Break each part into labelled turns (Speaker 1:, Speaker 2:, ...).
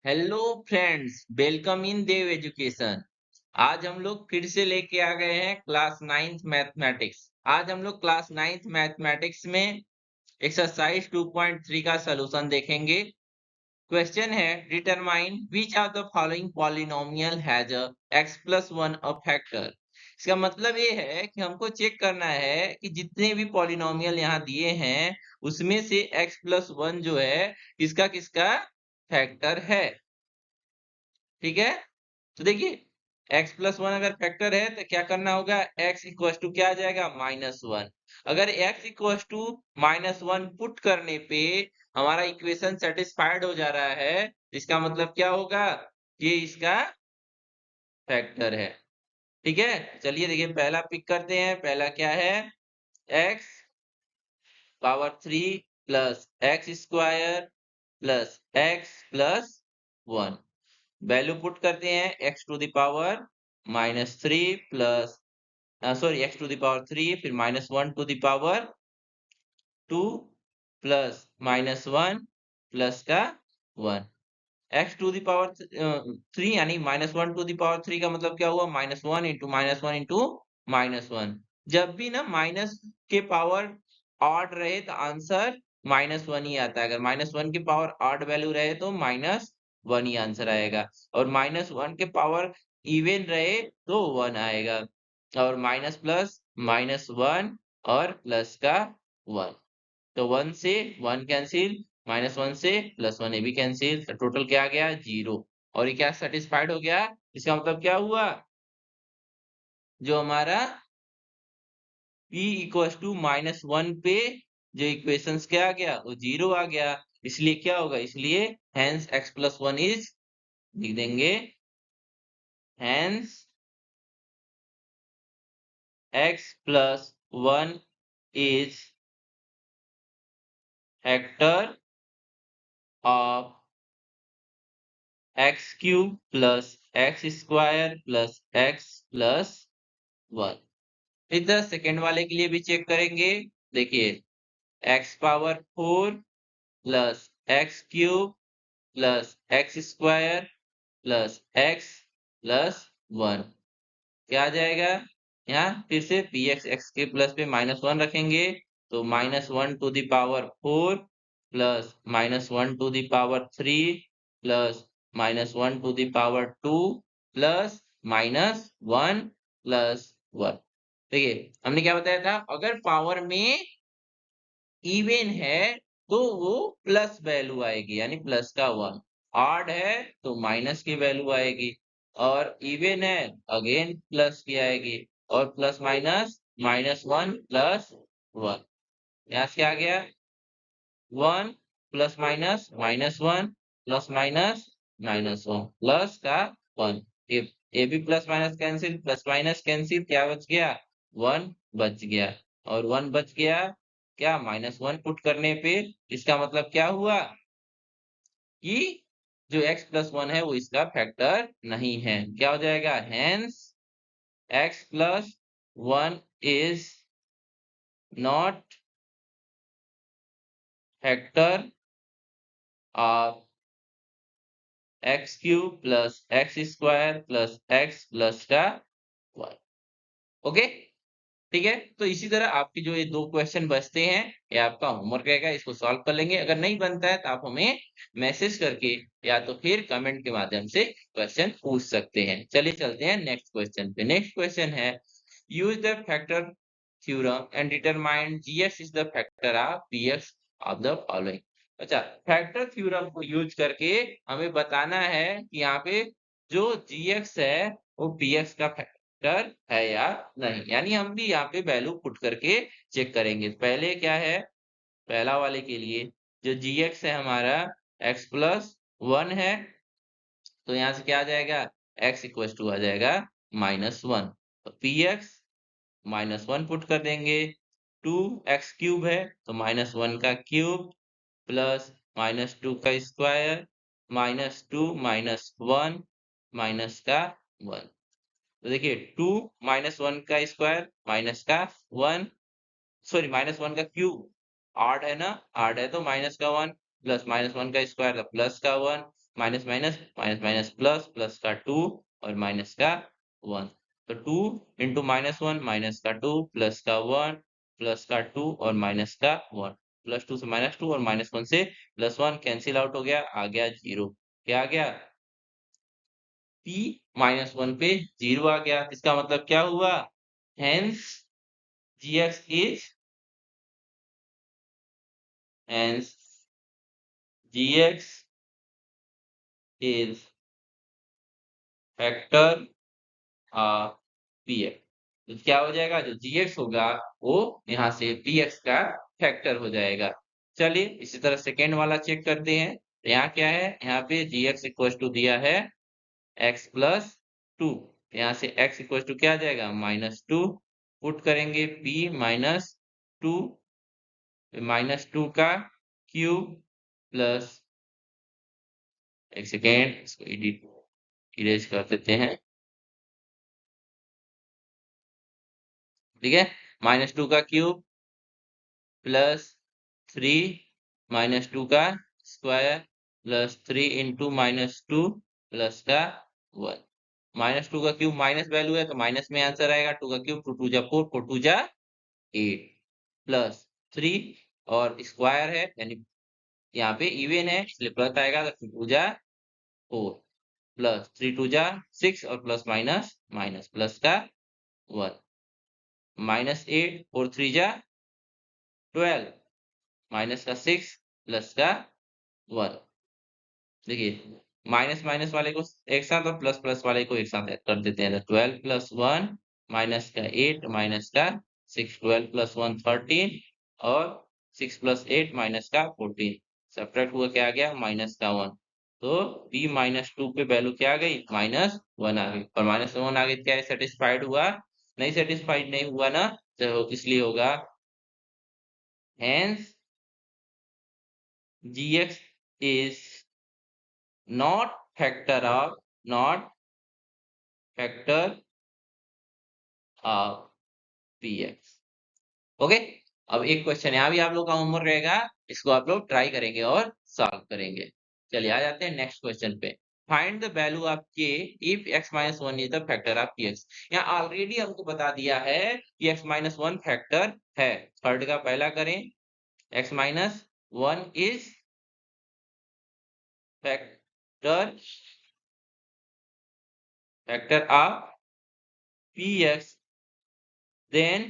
Speaker 1: Hello friends, welcome in Dev education. आज हम लोग फिर से लेके आ गए हैं क्लास नाइन्थ मैथमेटिक्स। आज हम लोग क्लास नाइन्थ मैथमेटिक्स में एक्सरसाइज 2.3 का सलूशन देखेंगे। क्वेश्चन है, determine which of the following polynomial has a x plus one a factor. इसका मतलब ये है कि हमको चेक करना है कि जितने भी पॉलिनोमियल यहाँ दिए हैं उसमें से x प्लस वन जो है किसका किसका फैक्टर है। ठीक है, तो देखिए x प्लस वन अगर फैक्टर है तो क्या करना होगा, x इक्व टू क्या आ जाएगा माइनस वन। अगर x equal to minus one put करने पे हमारा इक्वेशन सेटिस्फाइड हो जा रहा है, इसका मतलब क्या होगा, ये इसका फैक्टर है। ठीक है, चलिए देखिए पहला पिक करते हैं। पहला क्या है, x power three plus x square plus x plus one. Value put करते हैं, x to the power minus three plus sorry x to the power three, फिर minus one to the power two plus minus one plus का one. x to the power three यानी minus one to the power three का मतलब क्या हुआ, minus one into minus one into minus one. जब भी ना माइनस के पावर ऑड रहे तो आंसर माइनस वन ही आता है। अगर माइनस वन के पावर ऑड वैल्यू रहे तो माइनस वन ही आंसर आएगा, और माइनस वन के पावर इवन रहे तो वन आएगा। और माइनस प्लस माइनस वन और प्लस का वन, तो वन से वन कैंसिल, माइनस वन से प्लस वन ये भी कैंसिल, तो टोटल क्या आ गया जीरो। और ये क्या सेटिस्फाइड हो गया, इसका मतलब क्या हुआ, जो हमारा p equal to minus one पे जो इक्वेशंस क्या आ गया, वो जीरो आ गया। इसलिए क्या होगा, इसलिए hence x plus one is, लिख देंगे hence x plus one is factor of x cube plus x square plus x plus one. इधर सेकेंड वाले के लिए भी चेक करेंगे। देखिए x power four plus x cube plus x square plus x plus one, क्या आ जाएगा, यहाँ फिर से पी एक्स एक्स के प्लस पे माइनस वन रखेंगे, तो minus one to the power four plus minus one to the power three plus minus one to the power two plus minus one plus one. देखिए हमने क्या बताया था, अगर पावर में इवन है तो वो प्लस वैल्यू आएगी, यानी प्लस का वन। ऑड है तो माइनस की वैल्यू आएगी, और इवन है अगेन प्लस की आएगी, और plus minus minus one plus one. यहाँ से आ गया one plus minus minus one plus minus minus one plus का वन। ये भी plus minus cancel, plus minus cancel, क्या बच गया, वन बच गया। और वन बच गया, क्या माइनस वन पुट करने पे इसका मतलब क्या हुआ कि जो x प्लस वन है वो इसका फैक्टर नहीं है। क्या हो जाएगा, hence x plus one is not factor of x cube plus x square plus x plus का वन। ओके, ठीक है। तो इसी तरह आपके जो ये दो क्वेश्चन बचते हैं, ये आपका होमवर्क रहेगा, इसको सॉल्व कर लेंगे। अगर नहीं बनता है तो आप हमें मैसेज करके या तो फिर कमेंट के माध्यम से क्वेश्चन पूछ सकते हैं। चलिए चलते हैं नेक्स्ट क्वेश्चन पे। नेक्स्ट क्वेश्चन है, use the factor theorem and determine gx is the factor of px of the following. अच्छा, फैक्टर थ्योरम को यूज करके हमें बताना है कि यहाँ पे जो gx है वो px का फैक्टर है या नहीं, यानी हम भी यहाँ पे वैल्यू पुट करके चेक करेंगे। पहले क्या है, पहला वाले के लिए जो gx है हमारा x प्लस वन है, तो यहाँ से क्या आ जाएगा, x इक्वल टू आ जाएगा माइनस वन। तो P x minus one put कर देंगे, टू एक्स क्यूब है तो माइनस वन का क्यूब प्लस माइनस टू का square minus two minus one minus का वन। तो देखिए टू माइनस वन का स्क्वायर माइनस का वन, सॉरी माइनस वन का क्यूब, आठ है ना, आठ है तो माइनस का वन, प्लस माइनस वन का स्क्वायर तो प्लस का one, minus minus minus minus plus, plus का 2 और माइनस का 1। तो 2 इंटू -1 माइनस का 2 प्लस का 1 प्लस का 2 और माइनस का 1। प्लस 2 से -2 और -1 से +1 कैंसिल आउट हो गया, आ गया 0। क्या आ गया? p -1 पे 0 आ गया। इसका मतलब क्या हुआ? Hence gx is hence gx is factor of px। तो क्या हो जाएगा? जो gx होगा वो यहाँ से px का फैक्टर हो जाएगा। चलिए इसी तरह सेकेंड वाला चेक करते हैं। तो यहाँ क्या है? यहाँ पे gx इक्वल टू दिया है x प्लस 2। यहाँ से x इक्वल टू क्या आ जाएगा? -2 पुट करेंगे p -2 का क्यूब प्लस, एक सेकेंड इसको इरेज कर देते हैं। ठीक है, -2 का क्यूब प्लस 3 -2 का स्क्वायर प्लस 3 इंटू -2 प्लस का 1। -2 का क्यूब माइनस वैल्यू है तो माइनस में आंसर आएगा। 2 का क्यूब 2 2 जा 4 4 2 जा 8 प्लस 3 और स्क्वायर है यानी यहाँ पे इवन है इसलिए प्लस आएगा तो 2 2 जा 4 प्लस 3 2 जा 6 और प्लस माइनस माइनस प्लस का 1 -8 और 3 जा 12 माइनस का 6 प्लस का 1। देखिए माइनस माइनस वाले को एक साथ और प्लस प्लस वाले को एक साथ ऐड कर देते हैं। तो 12 प्लस 1 माइनस का 8 माइनस का 6, 12 प्लस 1 13 और 6 प्लस 8 माइनस का 14। सब्ट्रैक्ट हुआ क्या आ गया? माइनस का 1। तो p -2 पे वैल्यू क्या आ गई? -1 आ गई। और -1 आ गई क्या है? सेटिस्फाइड हुआ? नहीं सेटिस्फाइड नहीं हुआ ना, तो इसलिए होगा hence gx is not factor of px। Okay, अब एक क्वेश्चन यहाँ भी आप लोग का होमवर्क रहेगा, इसको आप लोग ट्राई करेंगे और सॉल्व करेंगे। चलिए आ जाते हैं नेक्स्ट क्वेश्चन पे। Find the value of k if x -1 is the factor of px। यहाँ ऑलरेडी हमको बता दिया है कि x -1 फैक्टर है। थर्ड का पहला करें, x -1 is factor of px, then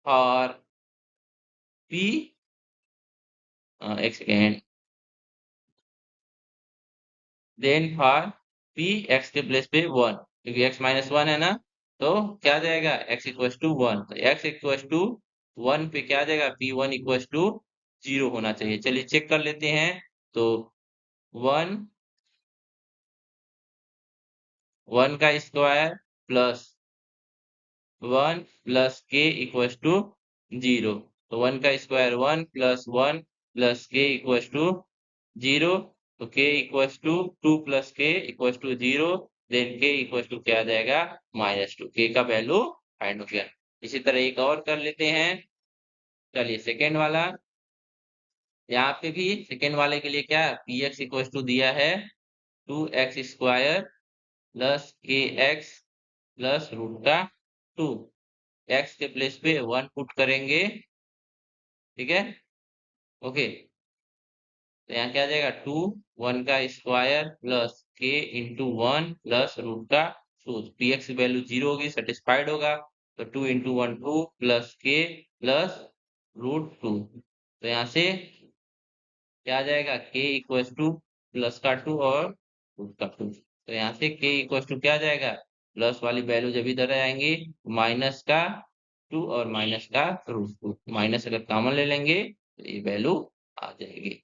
Speaker 1: for p एक second, then for p x के प्लेस पे 1, क्योंकि x -1 है ना, तो क्या आ जाएगा? x equal to 1। तो x इक्वल टू 1 पे क्या आ जाएगा? p1 इक्वल टू 0 होना चाहिए। चलिए चेक कर लेते हैं। तो 1 1 का square plus 1 plus k equal to 0। तो 1 का square 1 plus 1 plus k equal to 0। तो k equal to 2 plus k equal to 0। Then k equal to क्या आ जाएगा? -2। k का वैल्यू फाइंड हो गया। इसी तरह एक और कर लेते हैं। चलिए सेकेंड वाला, यहाँ पे भी सेकेंड वाले के लिए क्या px इक्वल टू दिया है 2x square plus kx plus root का 2। x के प्लेस पे 1 पुट करेंगे। ठीक है, ओके। तो यहाँ क्या आ जाएगा? 2 1 का square plus k into 1 plus root का 2। px की वैल्यू 0 होगी, सेटिस्फाइड होगा। तो 2 into 1 2 plus k plus root 2। तो यहाँ से क्या आ जाएगा? k इक्वल टू प्लस का 2 और रूट का 2। तो यहाँ से k इक्वल टू क्या आ जाएगा? प्लस वाली वैल्यू जब इधर आएंगी माइनस का 2 और माइनस का रूट 2। माइनस अगर कॉमन ले लेंगे तो ये वैल्यू आ जाएगी।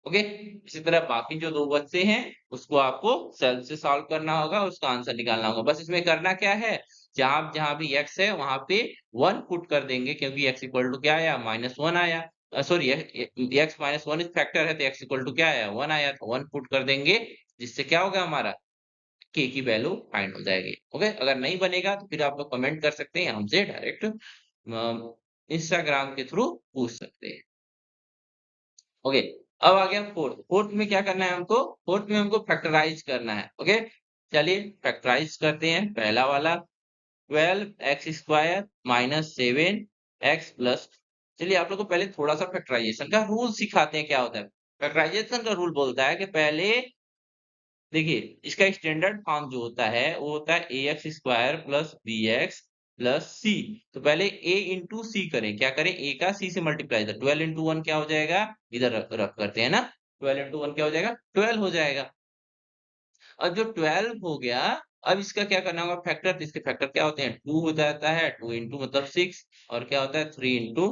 Speaker 1: ओके, इसी तरह बाकी जो दो बच्चे हैं उसको आपको सेल्फ से सॉल्व करना होगा, उसका आंसर निकालना होगा। बस इसमें करना क्या है, जहां जहां भी x है वहां पे 1 पुट कर देंगे, क्योंकि x इक्वल टू क्या आया? -1 आया। सॉरी, x -1 इस फैक्टर है तो x इक्वल टू क्या आया? 1 आया। तो 1 पुट कर देंगे, जिससे क्या होगा? हमारा k की वैल्यू फाइंड हो जाएगी। ओके, अगर नहीं बनेगा तो फिर आप लोग कमेंट कर सकते हैं, हमसे डायरेक्ट इंस्टाग्राम के थ्रू पूछ सकते हैं। ओके। अब आ गया फोर्थ। फोर्थ में क्या करना है हमको? फोर्थ में हमको फैक्टराइज करना है। ओके, चलिए फैक्टराइज करते हैं। पहला वाला 12x² माइनस 7x प्लस। चलिए आप लोग को पहले थोड़ा सा फैक्टराइजेशन का रूल सिखाते हैं, क्या होता है। फैक्टराइजेशन का रूल बोलता है कि पहले देखिए, इसका स्टैंडर्ड फॉर्म जो होता है वो होता है ax² plus bx plus c। तो पहले a इंटू सी करें। क्या करें? a का c से मल्टीप्लाई। 12 इंटू 1 क्या हो जाएगा? इधर रख रख करते हैं ना। 12 इंटू 1 क्या हो जाएगा? 12 हो जाएगा। अब जो 12 हो गया, अब इसका क्या करना होगा? फैक्टर। तो इसके फैक्टर क्या होते हैं? 2 हो जाता है, 2 इंटू मतलब 6, और क्या होता है? 3 इंटू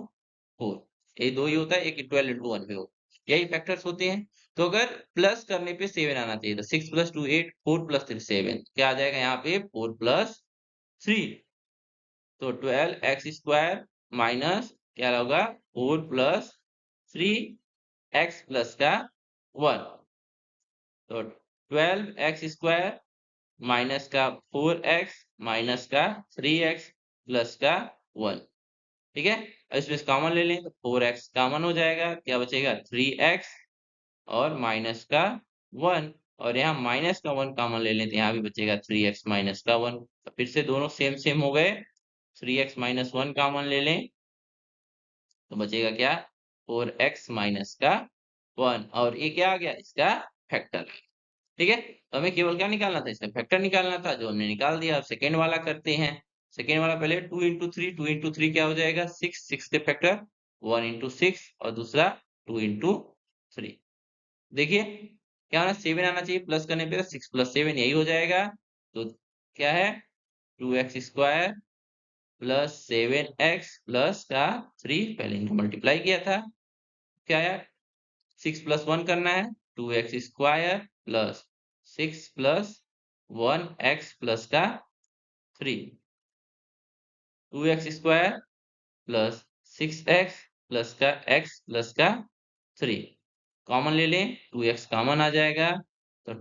Speaker 1: 4। ये दो ही होता है, एक 12 इंटू 1 में हो। यही फैक्टर्स होते हैं। तो अगर प्लस करने पे 7 आना चाहिए, तो 6 प्लस 2 8, 4 प्लस 3 7। क्या आ जाएगा यहाँ पे? 4 प्लस 3। तो 12x² माइनस क्या होगा? 4 प्लस 3x प्लस का 1। तो 12x² माइनस का 4x माइनस का 3x प्लस का 1। ठीक है, अब इसमें से कॉमन ले लें तो 4x कॉमन हो जाएगा। क्या बचेगा? 3x और माइनस का 1। और यहाँ माइनस का 1 कॉमन ले लें तो यहाँ भी बचेगा 3x माइनस का 1। तो फिर से दोनों सेम सेम हो गए। 3x माइनस 1 कॉमन ले लें तो बचेगा क्या? 4x माइनस का 1। और ये क्या आ गया? इसका फैक्टर। ठीक है, तो हमें केवल क्या निकालना था? इसका फैक्टर निकालना था, जो हमने निकाल दिया। अब सेकेंड वाला करते हैं। सेकेंड वाला पहले 2 इंटू 3, 2 इंटू 3 क्या हो जाएगा? 6, 6 के फैक्टर 1 इंटू 6, और दूसरा 2 इंटू 3। देखिए क्या होना? 7 आना चाहिए प्लस करने पे, 6 प्लस 7 यही हो जाएगा। तो क्या है? 2x² प्लस 7x प्लस का 3, पहले इनको मल्टीप्लाई किया था। क्या है? 6 प्लस 1 करना है, 2x² plus 6 plus 1x plus का 3। 2x² प्लस 6x प्लस का x प्लस का 3 कॉमन ले लें, 2x कॉमन आ जाएगा। तो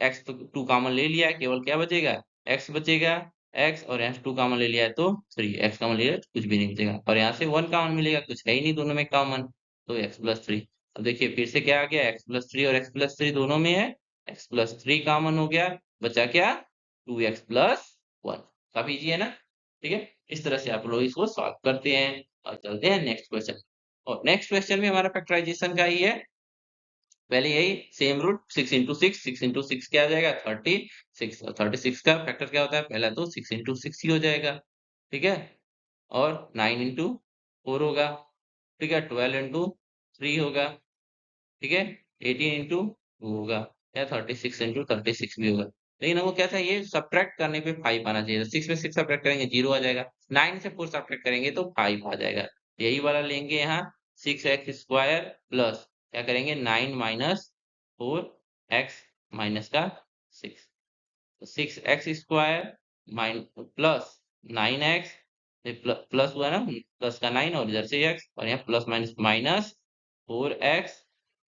Speaker 1: x तो 2 कॉमन ले लिया है, केवल क्या बचेगा? x बचेगा। x और यहाँ से 2 कॉमन ले लिया है तो 3, x कॉमन ले लिया तो कुछ भी नहीं बचेगा। और यहाँ से 1 कॉमन मिलेगा, कुछ है ही नहीं दोनों में कॉमन, तो x प्लस 3। अब देखिए फिर से क्या आ गया? x प्लस 3 और x प्लस 3 दोनों में है, x प्लस 3 कॉमन हो गया। बचा क्या? 2x plus 1। काफी इजी है ना? ठीक है, इस तरह से आप लोग इसको सॉल्व करते हैं। और चलते हैं नेक्स्ट क्वेश्चन। और नेक्स्ट क्वेश्चन में हमारा फैक्टराइजेशन का ही है। पहले यही सेम रूट, 6 इंटू 6, 6 इंटू 6 क्या आ जाएगा? 36। 36 का फैक्टर क्या होता है? पहला तो 6 इंटू 6 ही हो जाएगा। ठीक है, और 9 इंटू 4 होगा। ठीक है, 12 इंटू 3 होगा। ठीक है, 18 इंटू 2 होगा, या 36 इंटू 36 भी होगा। लेकिन हमको क्या था? ये सब्ट्रैक्ट करने पे 5 आना चाहिए। 6 में 6 सब्ट्रैक्ट करेंगे 0 आ जाएगा, 9 से 4 सब्ट्रैक्ट करेंगे तो 5 आ जाएगा। यही वाला लेंगे यहाँ, 6x² प्लस क्या करेंगे? 9 माइनस 4x माइनस का 6। तो 6x² mine plus 9x, plus हुआ ना, प्लस का 9 और इधर से x, और यहाँ प्लस माइनस माइनस 4x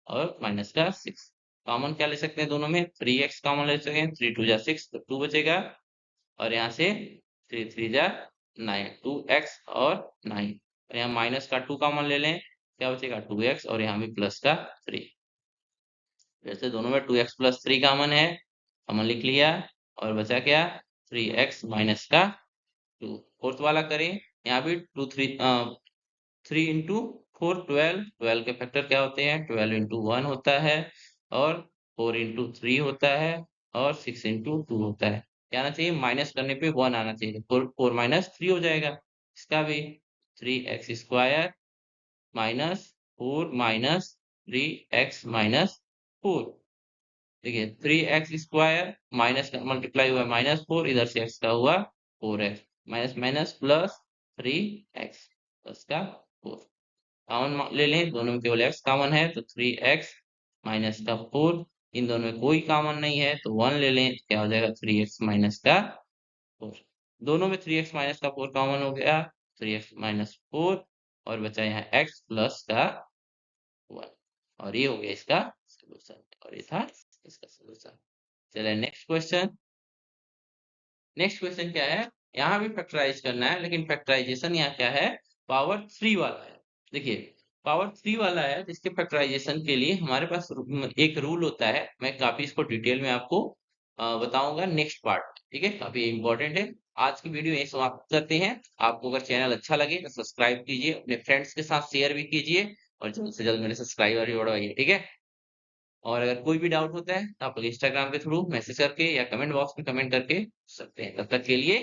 Speaker 1: और माइनस का 6। कॉमन क्या ले सकते हैं दोनों में? 3x कॉमन ले सकते हैं, 3 2 जा 6 तो 2 बचेगा। और यहाँ से 3 3 जा 9, 2x और 9। और यहाँ माइनस का 2 कॉमन ले लें, क्या बचेगा? 2x, और यहाँ भी प्लस का 3। वैसे दोनों में 2x प्लस 3 कॉमन है, कॉमन लिख लिया। और बचा क्या? 3x माइनस का 2। फोर्थ वाला करें, यहाँ भी 3 इंटू 4 12। 12 के फैक्टर क्या होते हैं? 12 इंटू 1 होता है, और 4 इंटू 3 होता है, और 6 इंटू 2 होता है। क्या आना चाहिए? माइनस करने पे 1 आना चाहिए, 4 माइनस 3 हो जाएगा। इसका भी 3x² minus 4 minus 3x minus 4। देखिए 3x² माइनस का मल्टीप्लाई हुआ -4, इधर से x का हुआ 4x, minus minus plus 3x plus का 4। कॉमन ले लें, दोनों में केवल x कॉमन है तो 3x माइनस का 4। इन दोनों में कोई कॉमन नहीं है तो 1 ले लें, क्या हो जाएगा? 3x माइनस का 4। दोनों में 3x माइनस का 4 कॉमन हो गया, 3x माइनस 4, और बचा यहाँ x प्लस का 1। और ये हो गया इसका सोल्यूशन, और ये था इसका सोल्यूशन। चलिए नेक्स्ट क्वेश्चन। नेक्स्ट क्वेश्चन क्या है? यहाँ भी फैक्टराइज करना है, लेकिन फैक्टराइजेशन यहाँ क्या है? पावर 3 वाला है। देखिए पावर 3 वाला है जिसके फैक्टराइजेशन के लिए हमारे पास एक रूल होता है। मैं काफ़ी इसको डिटेल में आपको बताऊँगा नेक्स्ट पार्ट, ठीक है? काफ़ी इम्पोर्टेंट है। आज की वीडियो यहीं समाप्त करते हैं। आपको अगर चैनल अच्छा लगे तो सब्सक्राइब कीजिए, अपने फ्रेंड्स के साथ शेयर भी कीजिए और जल्द से जल्द मेरे सब्सक्राइबर भी बढ़वाइए, ठीक है? और अगर कोई भी डाउट होता है तो आप लोग इंस्टाग्राम के थ्रू मैसेज करके या कमेंट बॉक्स में कमेंट करके पूछ सकते हैं। तब तक के लिए